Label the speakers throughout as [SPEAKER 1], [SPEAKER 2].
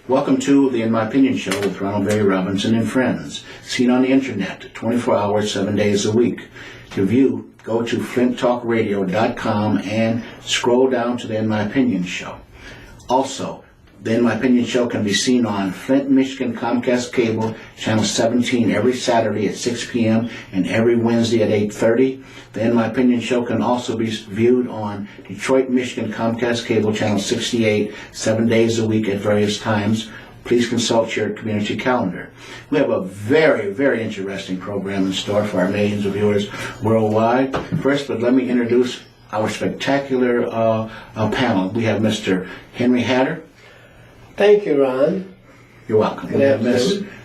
[SPEAKER 1] Welcome to the In My Opinion Show with Ronald Berry Robinson and friends, seen on the internet 24 hours, 7 days a week. To view, go to flinttalkradio.com and scroll down to the In My Opinion Show. Also, the In My Opinion Show can be seen on Flint, Michigan Comcast Cable, Channel 17 every Saturday at 6 p.m. and every Wednesday at 8:30. The In My Opinion Show can also be viewed on Detroit, Michigan Comcast Cable, Channel 68, 7 days a week at various times. Please consult your community calendar. We have a very, very interesting program in store for our millions of viewers worldwide. First, but let me introduce our spectacular panel. We have Mr. Henry Hatter.
[SPEAKER 2] Thank you, Ron.
[SPEAKER 1] You're welcome.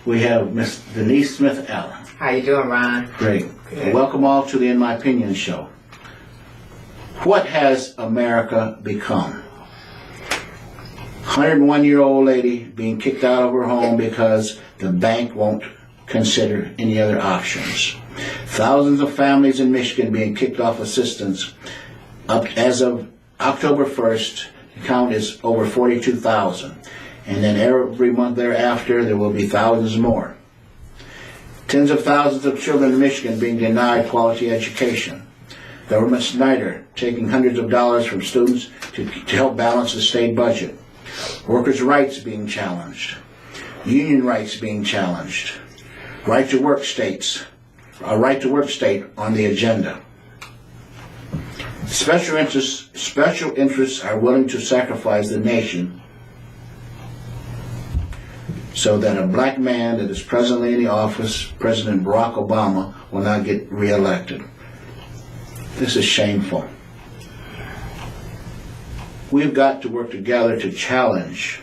[SPEAKER 1] We have Miss Denise Smith Allen.
[SPEAKER 3] How you doing, Ron?
[SPEAKER 1] Great. Well, welcome all to the In My Opinion Show. What has America become? 101-year-old lady being kicked out of her home because the bank won't consider any other options. Thousands of families in Michigan being kicked off assistance. As of October 1st, the count is over 42,000. And then every month thereafter, there will be thousands more. Tens of thousands of children in Michigan being denied quality education. Government Snyder taking hundreds of dollars from students to help balance the state budget. Workers' rights being challenged. Union rights being challenged. Right to work state on the agenda. Special interests are willing to sacrifice the nation so that a black man that is presently in the office, President Barack Obama, will not get reelected. This is shameful. We've got to work together to challenge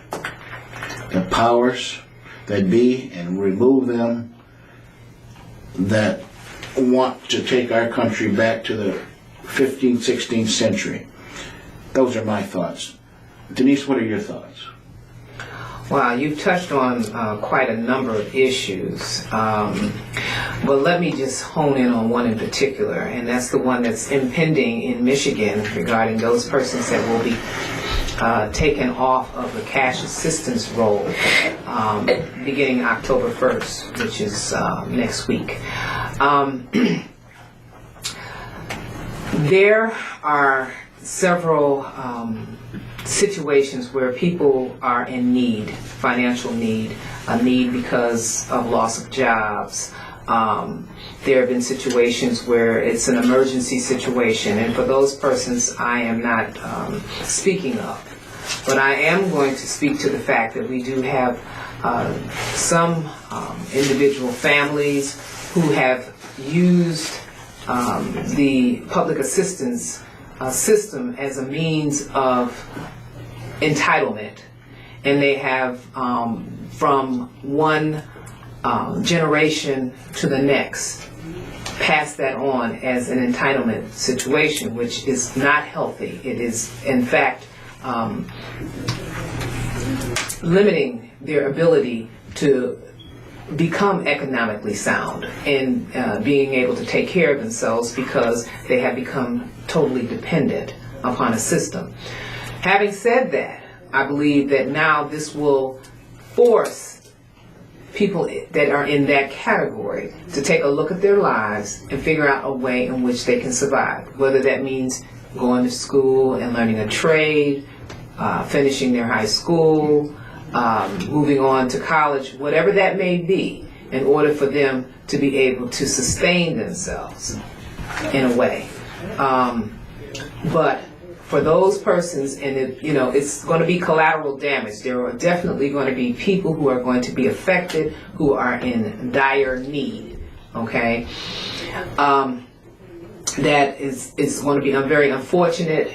[SPEAKER 1] the powers that be and remove them that want to take our country back to the 15th, 16th century. Those are my thoughts. Denise, what are your thoughts?
[SPEAKER 3] Wow, you've touched on quite a number of issues. But let me just hone in on one in particular, and that's the one that's impending in Michigan regarding those persons that will be taken off of the cash assistance roll beginning October 1st, which is next week. There are several situations where people are in need, financial need, a need because of loss of jobs. There have been situations where it's an emergency situation, and for those persons I am not speaking of. But I am going to speak to the fact that we do have some individual families who have used the public assistance system as a means of entitlement, and they have from one generation to the next passed that on as an entitlement situation, which is not healthy. It is in fact limiting their ability to become economically sound and being able to take care of themselves because they have become totally dependent upon a system. Having said that, I believe that now this will force people that are in that category to take a look at their lives and figure out a way in which they can survive, whether that means going to school and learning a trade, finishing their high school, moving on to college, whatever that may be, in order for them to be able to sustain themselves in a way. But for those persons, and it's going to be collateral damage. There are definitely going to be people who are going to be affected, who are in dire need. Okay, that is going to be very unfortunate.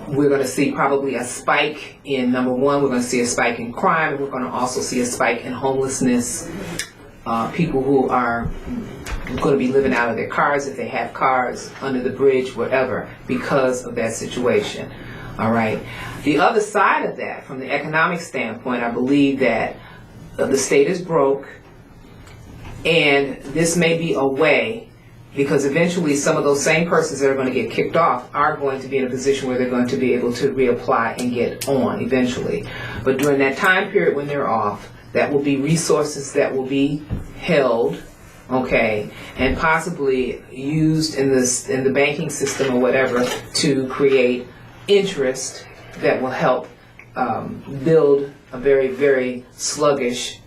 [SPEAKER 3] we're going to see probably a spike in, number one, we're going to see a spike in crime, and we're going to also see a spike in homelessness. People who are going to be living out of their cars, if they have cars, under the bridge, whatever, because of that situation. All right. The other side of that, from the economic standpoint, I believe that the state is broke, and this may be a way, because eventually some of those same persons that are going to get kicked off are going to be in a position where they're going to be able to reapply and get on eventually. But during that time period when they're off, that will be resources that will be held, okay, and possibly used in the banking system or whatever to create interest that will help build a very, very sluggish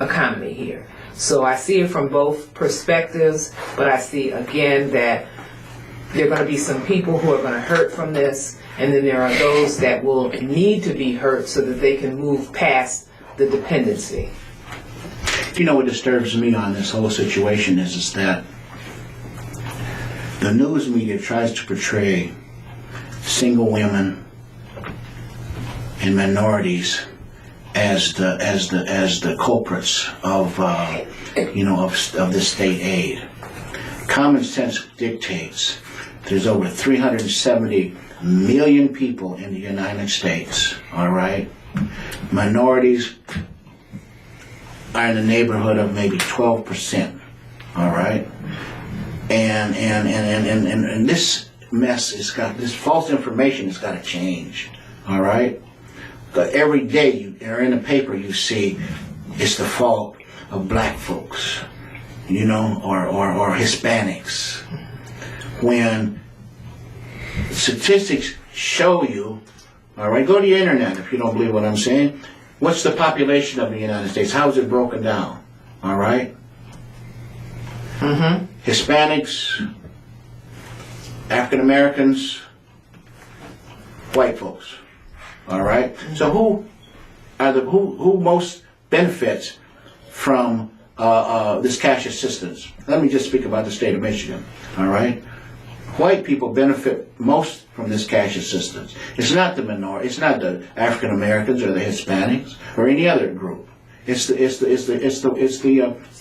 [SPEAKER 3] economy here. So I see it from both perspectives, but I see again that there are going to be some people who are going to hurt from this, and then there are those that will need to be hurt so that they can move past the dependency.
[SPEAKER 1] You know what disturbs me on this whole situation is that the news media tries to portray single women and minorities as the culprits of the state aid. Common sense dictates there's over 370 million people in the United States. All right, minorities are in the neighborhood of maybe 12%. All right, and this mess this false information has got to change. All right. But every day or in the paper you see it's the fault of black folks, or Hispanics. When statistics show you, all right, go to your internet if you don't believe what I'm saying. What's the population of the United States? How is it broken down? All right?
[SPEAKER 3] Mm-hmm.
[SPEAKER 1] Hispanics, African Americans, white folks. All right. So who most benefits from this cash assistance? Let me just speak about the state of Michigan. All right. White people benefit most from this cash assistance. It's not the minority. It's not the African Americans or the Hispanics or any other group. It's the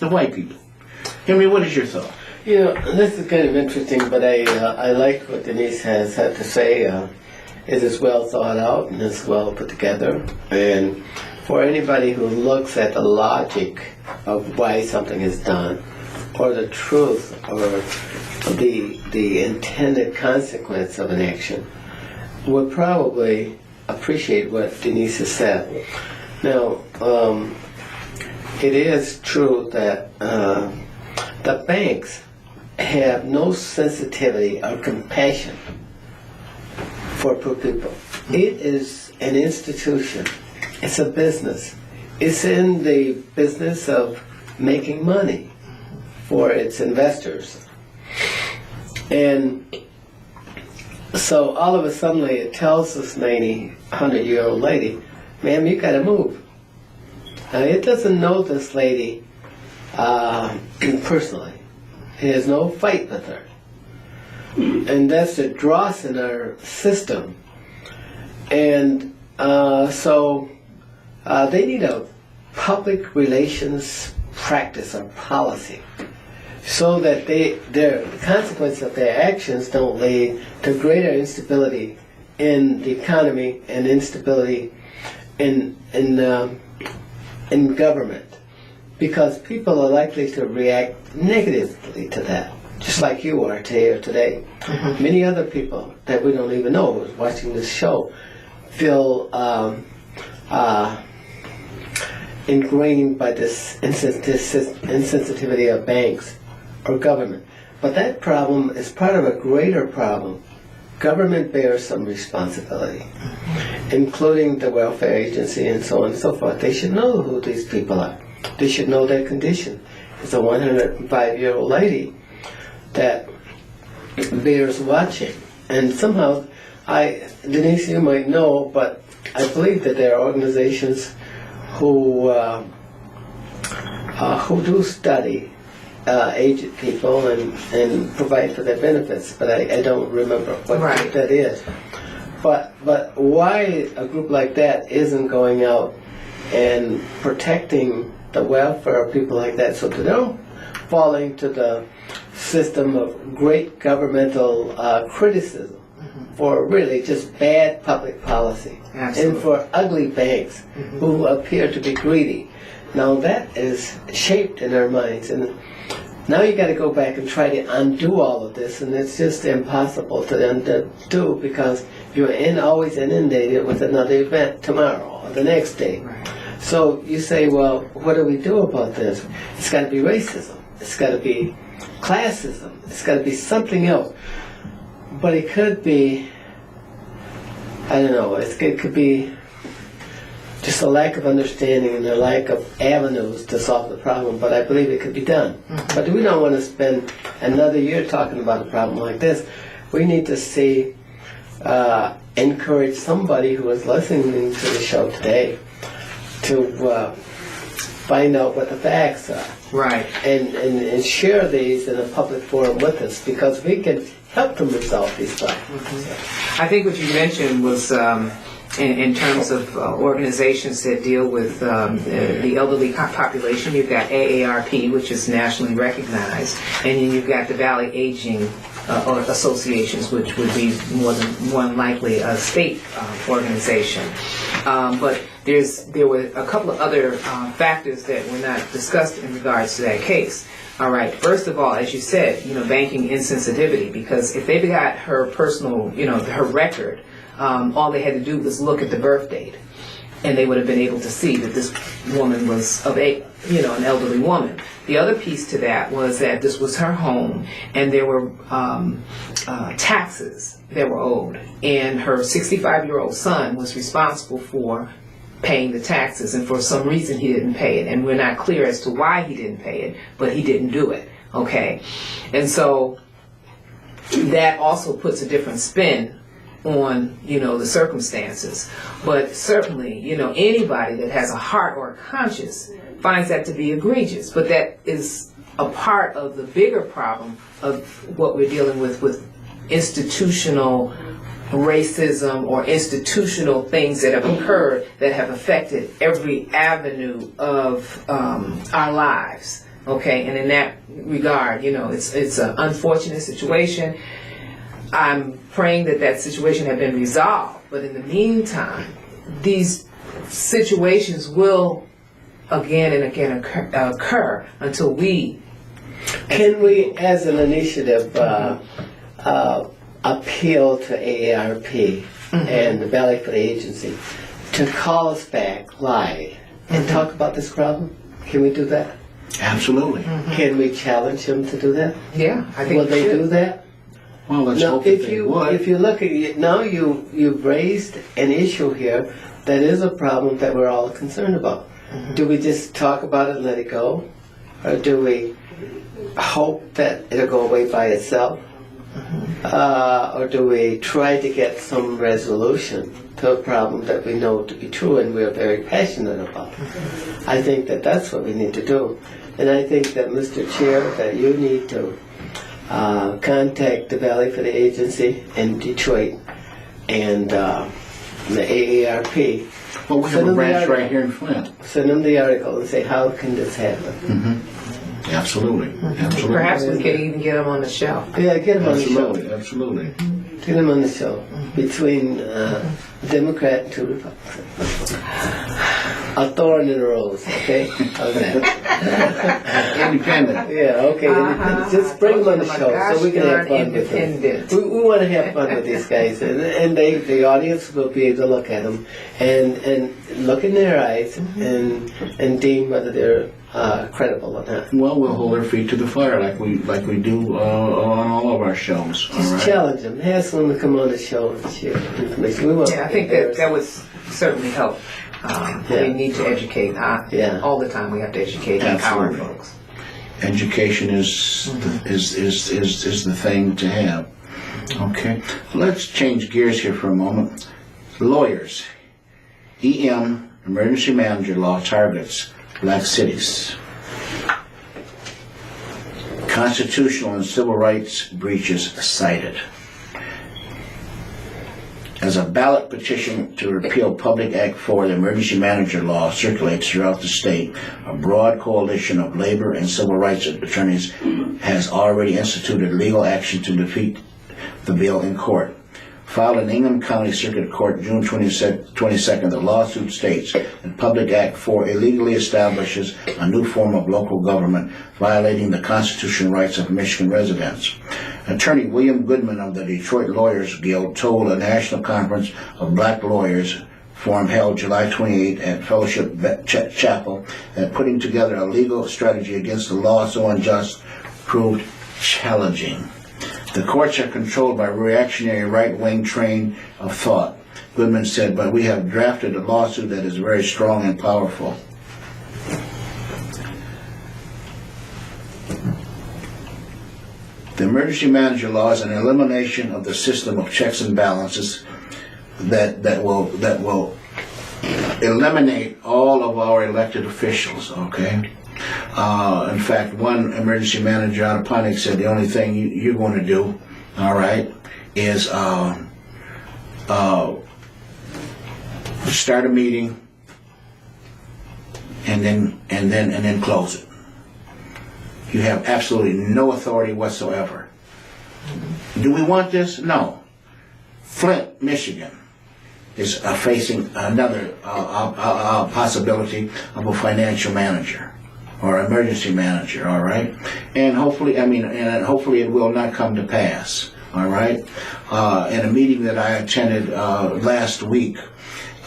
[SPEAKER 1] white people. Henry, what is your thought?
[SPEAKER 2] This is kind of interesting, but I like what Denise has had to say. It is well thought out and it's well put together. And for anybody who looks at the logic of why something is done, or the truth, or the intended consequence of an action, would probably appreciate what Denise has said. Now, it is true that the banks have no sensitivity or compassion for poor people. It is an institution. It's a business. It's in the business of making money for its investors. And so all of a sudden it tells this 100-year-old lady, ma'am, you gotta move. Now it doesn't know this lady personally. It has no fight with her. And that's the dross in our system. And so they need a public relations practice or policy so that the consequence of their actions don't lead to greater instability in the economy and instability in government. Because people are likely to react negatively to that. Just like you are today. Mm-hmm. Many other people that we don't even know who's watching this show feel ingrained by this insensitivity of banks or government. But that problem is part of a greater problem. Government bears some responsibility, including the welfare agency and so on and so forth. They should know who these people are. They should know their condition. It's a 105-year-old lady that bears watching. And somehow, Denise, you might know, but I believe that there are organizations who do study aged people and provide for their benefits, but I don't remember what
[SPEAKER 3] Right.
[SPEAKER 2] that is. But why a group like that isn't going out and protecting the welfare of people like that so they don't fall into the system of great governmental criticism for really just bad public policy
[SPEAKER 3] Absolutely.
[SPEAKER 2] and for ugly banks who appear to be greedy. Now that is shaped in our minds, and now you got to go back and try to undo all of this, and it's just impossible to undo because you're always inundated with another event tomorrow or the next day.
[SPEAKER 3] Right.
[SPEAKER 2] So you say, well, what do we do about this? It's got to be racism. It's got to be classism. It's got to be something else. But it could be, I don't know, it could be just a lack of understanding and a lack of avenues to solve the problem, but I believe it could be done. But we don't want to spend another year talking about a problem like this. We need to see, encourage somebody who is listening to the show today to find out what the facts are.
[SPEAKER 3] Right.
[SPEAKER 2] And share these in a public forum with us, because we can help them resolve these problems.
[SPEAKER 3] I think what you mentioned was in terms of organizations that deal with the elderly population. You've got AARP, which is nationally recognized, and then you've got the Valley Aging associations, which would be more than likely a state organization. But there were a couple of other factors that were not discussed in regards to that case. All right. First of all, as you said, banking insensitivity, because if they got her personal, her record, all they had to do was look at the birth date, and they would have been able to see that this woman was of an elderly woman. The other piece to that was that this was her home, and there were taxes that were owed, and her 65-year-old son was responsible for paying the taxes, and for some reason he didn't pay it, and we're not clear as to why he didn't pay it, but he didn't do it. Okay, and so that also puts a different spin on the circumstances. But certainly anybody that has a heart or a conscience finds that to be egregious, but that is a part of the bigger problem of what we're dealing with institutional racism or institutional things that have occurred that have affected every avenue of our lives. Okay, and in that regard, it's an unfortunate situation. I'm praying that situation had been resolved, but in the meantime, these situations will again and again occur until we.
[SPEAKER 2] Can we, as an initiative, appeal to AARP and the Valley for the Agency to call us back live and talk about this problem? Can we do that?
[SPEAKER 1] Absolutely.
[SPEAKER 2] Can we challenge them to do that?
[SPEAKER 3] Yeah, I think
[SPEAKER 2] Will they do that?
[SPEAKER 1] Well, let's
[SPEAKER 2] Now,
[SPEAKER 1] hope that they would.
[SPEAKER 2] if you look at it, now you've raised an issue here that is a problem that we're all concerned about. Do we just talk about it and let it go? Or do we hope that it'll go away by itself? Or do we try to get some resolution to a problem that we know to be true and we're very passionate about? I think that that's what we need to do. And I think that, Mr. Chair, that you need to contact the Valley for the Agency in Detroit and the AARP.
[SPEAKER 1] Well, we have a branch right here in Flint.
[SPEAKER 2] Send them the article and say, how can this happen?
[SPEAKER 1] Absolutely. Absolutely.
[SPEAKER 3] perhaps we could even get them on the show.
[SPEAKER 2] Yeah, get them on the show.
[SPEAKER 1] Absolutely. Absolutely.
[SPEAKER 2] Get them on the show. Between a Democrat and two Republicans. A thorn in the rose, okay? How's that?
[SPEAKER 1] Independent.
[SPEAKER 2] Yeah, okay. Just bring them on the show so we can have fun with them.
[SPEAKER 3] Independent.
[SPEAKER 2] We want to have fun with these guys, and the audience will be able to look at them and look in their eyes and deem whether they're credible or not.
[SPEAKER 1] Well, we'll hold our feet to the fire like we do on all of our shows. All
[SPEAKER 2] Just
[SPEAKER 1] right.
[SPEAKER 2] challenge them. Ask them to come on the show and share information. We want
[SPEAKER 3] Yeah, I think that would certainly help. We need to educate.
[SPEAKER 2] Yeah.
[SPEAKER 3] All the time we have to educate our
[SPEAKER 1] Absolutely.
[SPEAKER 3] folks.
[SPEAKER 1] Education is the thing to have. Okay. Let's change gears here for a moment. Lawyers. EM, Emergency Manager Law targets black cities. Constitutional and civil rights breaches cited. As a ballot petition to repeal Public Act 4, the emergency manager law, circulates throughout the state, a broad coalition of labor and civil rights attorneys has already instituted legal action to defeat the bill in court. Filed in Ingham County Circuit Court June 22nd, the lawsuit states that Public Act 4 illegally establishes a new form of local government, violating the constitutional rights of Michigan residents. Attorney William Goodman of the Detroit Lawyers Guild told a national conference of black lawyers forum held July 28 at Fellowship Chapel that putting together a legal strategy against a law so unjust proved challenging. The courts are controlled by reactionary right-wing train of thought, Goodman said, but we have drafted a lawsuit that is very strong and powerful. The emergency manager law is an elimination of the system of checks and balances that will eliminate all of our elected officials, okay? In fact, one emergency manager out of Pontiac said the only thing you're going to do, all right, is start a meeting and then close it. You have absolutely no authority whatsoever. Do we want this? No. Flint, Michigan is facing another possibility of a financial manager or emergency manager, all right? And hopefully it will not come to pass, all right? In a meeting that I attended last week,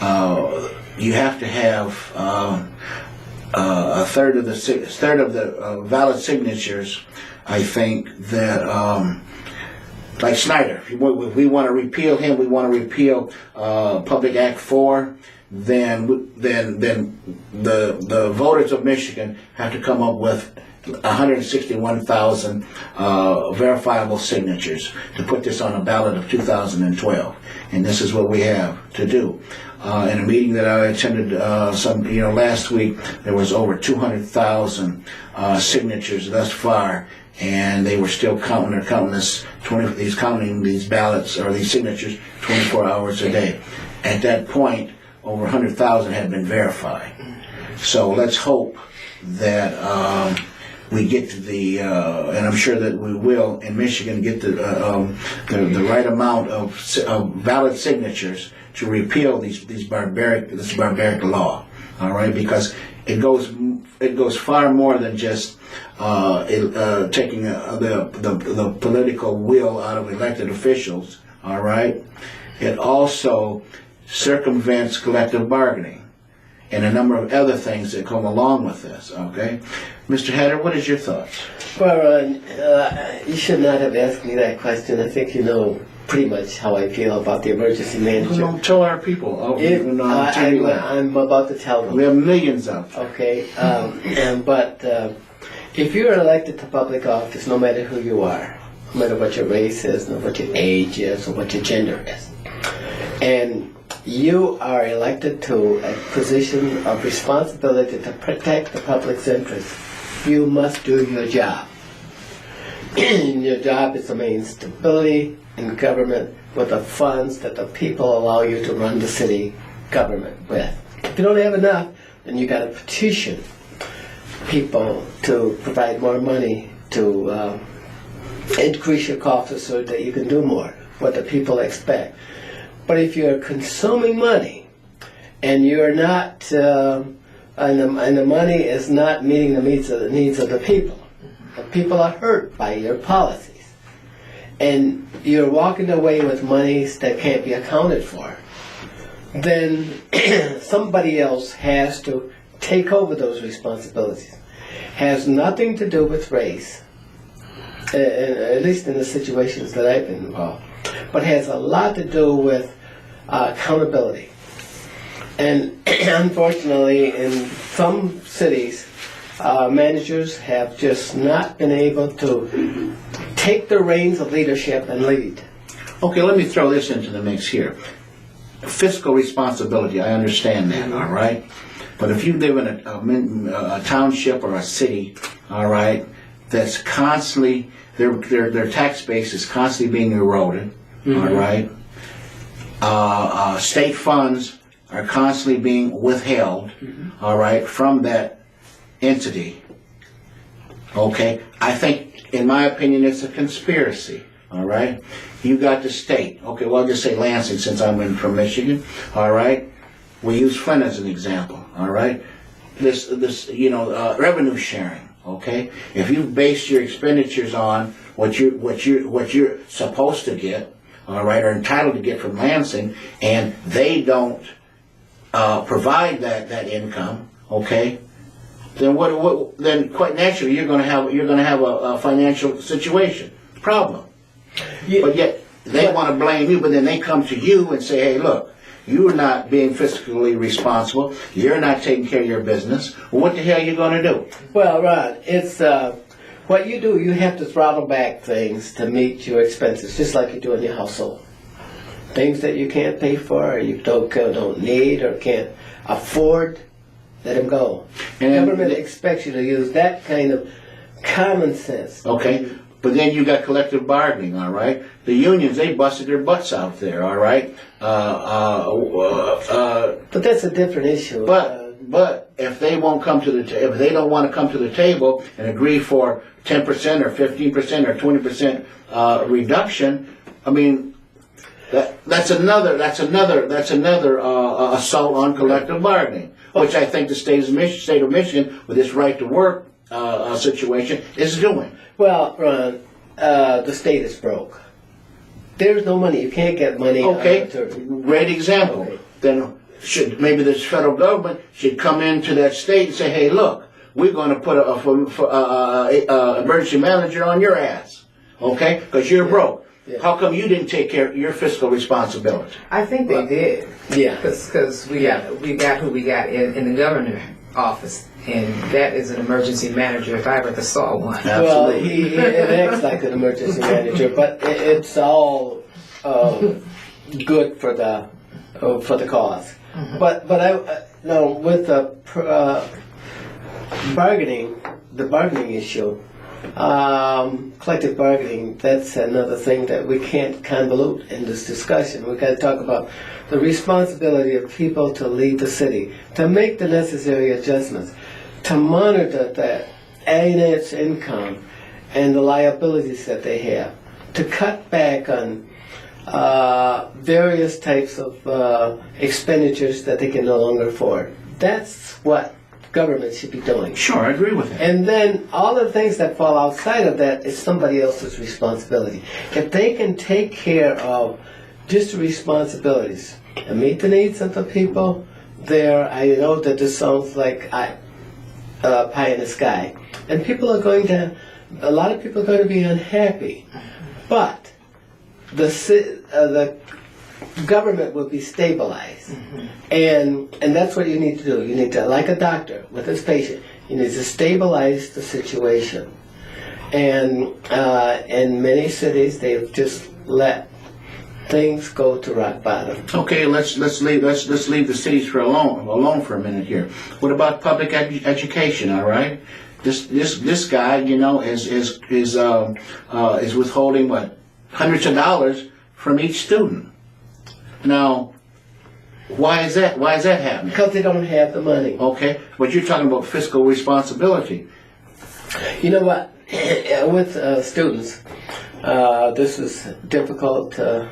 [SPEAKER 1] you have to have a third of the valid signatures, I think, that like Snyder, if we want to repeal him, we want to repeal Public Act 4, then the voters of Michigan have to come up with 161,000 verifiable signatures to put this on a ballot of 2012, and this is what we have to do. In a meeting that I attended last week, there was over 200,000 signatures thus far, and they were still counting. They're counting these ballots or these signatures 24 hours a day. At that point, over 100,000 had been verified. So let's hope that we get to and I'm sure that we will in Michigan get the right amount of valid signatures to repeal this barbaric law. All right, because it goes far more than just taking the political will out of elected officials. All right, it also circumvents collective bargaining and a number of other things that come along with this. Okay, Mr. Hatter, what is your thoughts?
[SPEAKER 2] Well, you should not have asked me that question. I think you know pretty much how I feel about the emergency manager.
[SPEAKER 1] Don't tell our people.
[SPEAKER 2] I'm about to tell them.
[SPEAKER 1] We have millions of them.
[SPEAKER 2] Okay, but if you're elected to public office, no matter who you are, no matter what your race is, no matter what your age is, or what your gender is, and you are elected to a position of responsibility to protect the public's interest, you must do your job. Your job is to maintain stability in government with the funds that the people allow you to run the city government with. If you don't have enough, then you got to petition people to provide more money to increase your coffers so that you can do more, what the people expect. But if you're consuming money and you're not, and the money is not meeting the needs of the people are hurt by your policies, and you're walking away with monies that can't be accounted for, then somebody else has to take over those responsibilities. Has nothing to do with race, at least in the situations that I've been involved, but has a lot to do with accountability. And unfortunately, in some cities, managers have just not been able to take the reins of leadership and lead.
[SPEAKER 1] Okay, let me throw this into the mix here. Fiscal responsibility, I understand that, all right? But if you live in a township or a city, all right, that's constantly, their tax base is constantly being eroded, all right? state funds are constantly being withheld, all right, from that entity. Okay, I think, in my opinion, it's a conspiracy. All right, you got the state. Okay, well, I'll just say Lansing since I'm from Michigan. All right, we use Flint as an example. All right, this revenue sharing. Okay, if you base your expenditures on what you're supposed to get, all right, or entitled to get from Lansing, and they don't provide that income, okay, then then quite naturally you're going to have a financial situation problem.
[SPEAKER 2] Yeah.
[SPEAKER 1] But yet they want to blame you, but then they come to you and say, hey, look, you're not being fiscally responsible. You're not taking care of your business. Well, what the hell are you going to do?
[SPEAKER 2] Well, Ron, it's what you do. You have to throttle back things to meet your expenses, just like you do in your household. Things that you can't pay for, or you don't need, or can't afford, let them go.
[SPEAKER 1] And then
[SPEAKER 2] Government expects you to use that kind of common sense.
[SPEAKER 1] Okay, but then you got collective bargaining, all right? The unions, they busted their butts out there, all right?
[SPEAKER 2] But that's a different issue.
[SPEAKER 1] But if they won't come to if they don't want to come to the table and agree for 10% or 15% or 20% reduction, I mean, that's another assault on collective bargaining, which I think the state of Michigan, with this right to work situation, is doing.
[SPEAKER 2] Well, Ron, the state is broke. There's no money. You can't get money.
[SPEAKER 1] Okay, great example.
[SPEAKER 2] Okay.
[SPEAKER 1] Then maybe this federal government should come into that state and say, hey, look, we're going to put a emergency manager on your ass, okay? Because you're broke.
[SPEAKER 2] Yeah.
[SPEAKER 1] How come you didn't take care of your fiscal responsibility?
[SPEAKER 3] I think they did.
[SPEAKER 2] Yeah.
[SPEAKER 3] Because we got who we got in the governor's office, and that is an emergency manager if I ever saw one.
[SPEAKER 2] Well,
[SPEAKER 1] Absolutely.
[SPEAKER 2] he acts like an emergency manager, but it's all good for the cause. But I no, with the bargaining issue, collective bargaining. That's another thing that we can't convolute in this discussion. We've got to talk about the responsibility of people to lead the city, to make the necessary adjustments, to monitor the its income and the liabilities that they have, to cut back on various types of expenditures that they can no longer afford. That's what government should be doing.
[SPEAKER 1] Sure, I agree with that.
[SPEAKER 2] And then all the things that fall outside of that is somebody else's responsibility. If they can take care of just the responsibilities and meet the needs of the people there, I know that this sounds like pie in the sky. And a lot of people are going to be unhappy. But the government will be stabilized. And that's what you need to do. You need to, like a doctor with his patient, you need to stabilize the situation. And in many cities, they've just let things go to rock bottom.
[SPEAKER 1] Okay, let's leave the cities alone for a minute here. What about public education? All right, this guy, you know, is withholding what, hundreds of dollars from each student. Now, why is that? Why is that happening?
[SPEAKER 2] Because they don't have the money.
[SPEAKER 1] Okay, but you're talking about fiscal responsibility.
[SPEAKER 2] You know what? With students, this is difficult to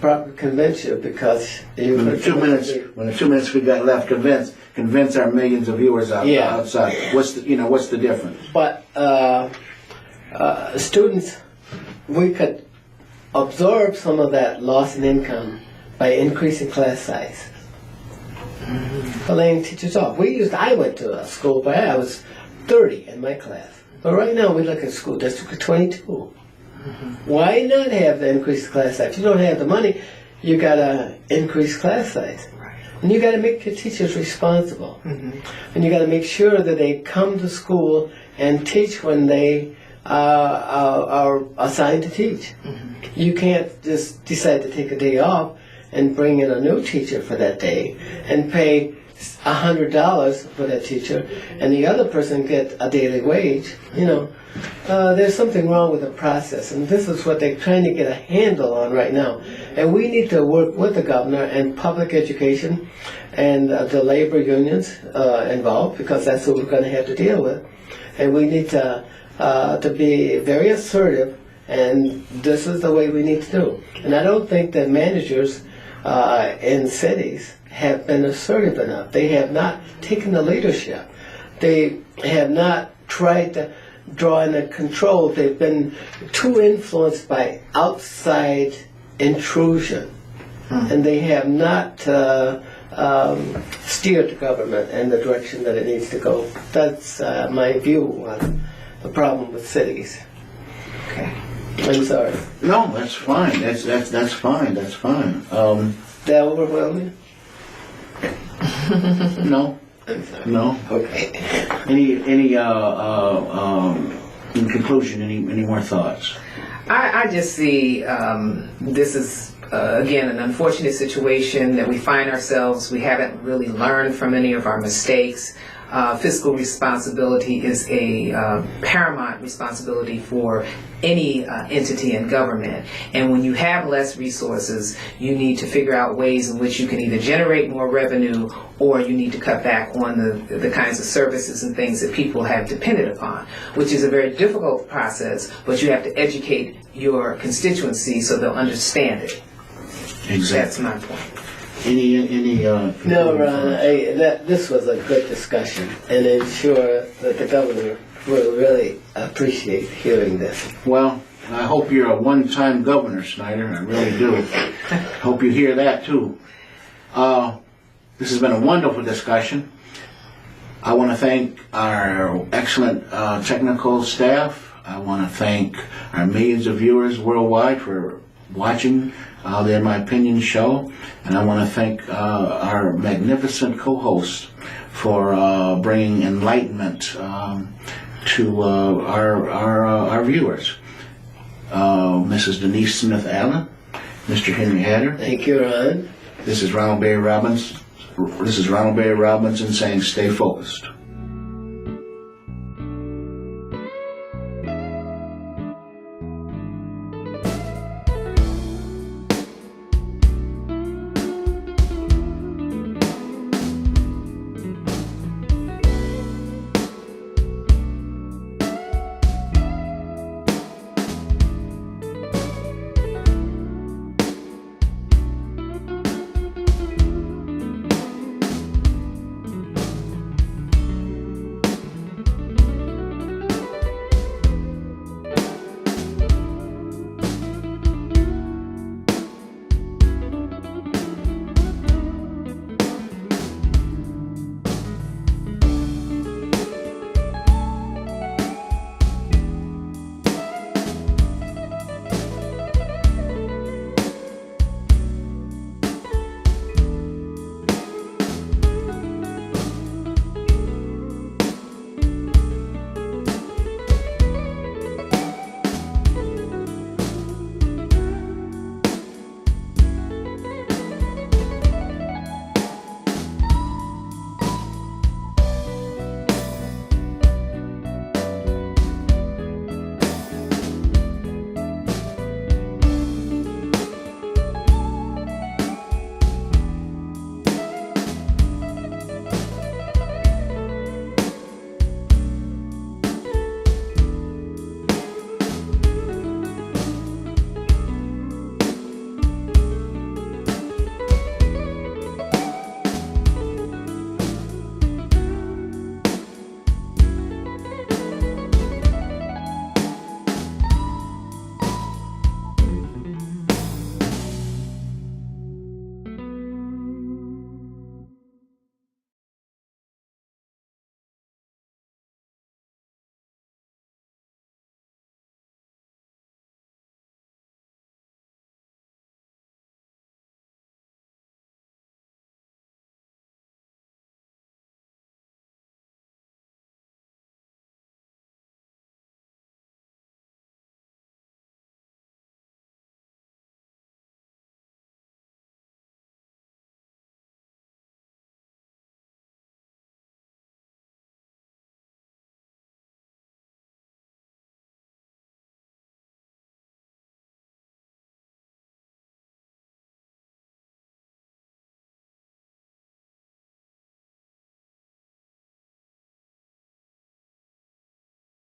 [SPEAKER 2] properly convince you because you.
[SPEAKER 1] When the 2 minutes we got left, convince our millions of viewers outside. What's the difference?
[SPEAKER 2] But students, we could absorb some of that loss in income by increasing class size. Laying teachers off. I went to a school where I was 30 in my class. But right now we look at school district of 22. Why not have the increased class size? If you don't have the money, you gotta increase class size. And you gotta make your teachers responsible. And you gotta make sure that they come to school and teach when they are assigned to teach. You can't just decide to take a day off and bring in a new teacher for that day and pay $100 for that teacher, and the other person get a daily wage, there's something wrong with the process, and this is what they're trying to get a handle on right now. And we need to work with the governor and public education and the labor unions involved, because that's what we're going to have to deal with. And we need to be very assertive, and this is the way we need to do. And I don't think that managers in cities have been assertive enough. They have not taken the leadership. They have not tried to draw in the control. They've been too influenced by outside intrusion. And they have not steered the government in the direction that it needs to go. That's my view on the problem with cities.
[SPEAKER 3] Okay.
[SPEAKER 2] I'm sorry.
[SPEAKER 1] No, that's fine. That's fine. That's fine.
[SPEAKER 2] That overwhelming?
[SPEAKER 1] No,
[SPEAKER 2] I'm sorry.
[SPEAKER 1] no.
[SPEAKER 2] Okay.
[SPEAKER 1] Any in conclusion, any more thoughts?
[SPEAKER 3] I just see this is, again, an unfortunate situation that we find ourselves. We haven't really learned from any of our mistakes. Fiscal responsibility is a paramount responsibility for any entity in government. And when you have less resources, you need to figure out ways in which you can either generate more revenue, or you need to cut back on the kinds of services and things that people have depended upon, which is a very difficult process, but you have to educate your constituency so they'll understand it.
[SPEAKER 1] Exactly.
[SPEAKER 3] That's my point.
[SPEAKER 1] Any
[SPEAKER 2] No, Ron, this was a good discussion, and I'm sure that the governor will really appreciate hearing this.
[SPEAKER 1] Well, I hope you're a one-time governor, Snyder. I really do. Hope you hear that too. This has been a wonderful discussion. I want to thank our excellent technical staff. I want to thank our millions of viewers worldwide for watching the In My Opinion show, and I want to thank our magnificent co-host for bringing enlightenment to our viewers. Mrs. Denise Smith Allen, Mr. Henry Hatter.
[SPEAKER 2] Thank you, Ron.
[SPEAKER 1] This is Ronald Berry Robinson saying, stay focused.